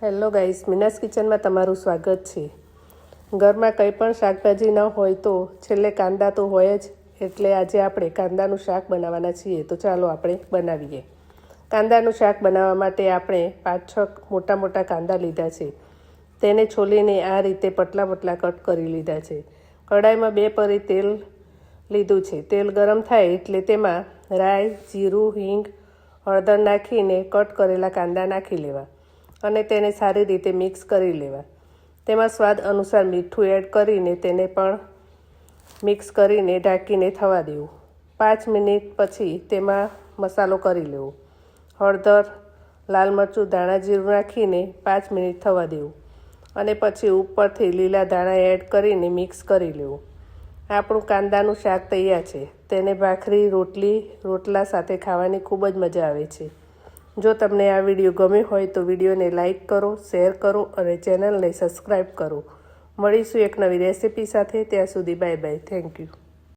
Hello guys, Meena's કિચનમાં તમારું સ્વાગત છે। ઘરમાં કંઈ પણ શાકભાજી ન હોય તો છેલ્લે કાંદા તો હોય જ, એટલે આજે આપણે કાંદાનું શાક બનાવવાના છીએ। તો ચાલો આપણે બનાવીએ। કાંદાનું શાક બનાવવા માટે આપણે 5-6 મોટા મોટા કાંદા લીધા છે। તેને છોલીને આ રીતે પતલા પતલા કટ કરી લીધા છે। કડાઈમાં 2 પરી તેલ લીધું છે। તેલ ગરમ થાય એટલે તેમાં રાઈ, જીરું, હિંગ, હળદર નાખીને કટ કરેલા કાંદા નાખી લેવા અને તેને સારી રીતે મિક્સ કરી લેવા। તેમાં સ્વાદ અનુસાર મીઠું એડ કરીને તેને પણ મિક્સ કરીને ઢાંકીને થવા દેવું। 5 મિનિટ પછી તેમાં મસાલો કરી લેવો। હળદર, લાલ મરચું, ધાણા જીરું નાખીને 5 મિનિટ થવા દેવું અને પછી ઉપરથી લીલા ધાણા એડ કરીને મિક્સ કરી લેવું। આપણું કાંદાનું શાક તૈયાર છે। તેને ભાખરી, રોટલા સાથે ખાવાની ખૂબ જ મજા આવે છે। જો તમને આ વિડીયો ગમ્યો હોય તો વિડીયોને લાઇક કરો, શેર કરો અને ચેનલને સબસ્ક્રાઈબ કરો। મળીશું એક નવી રેસિપી સાથે। ત્યાં સુધી બાય બાય, થેન્ક યુ।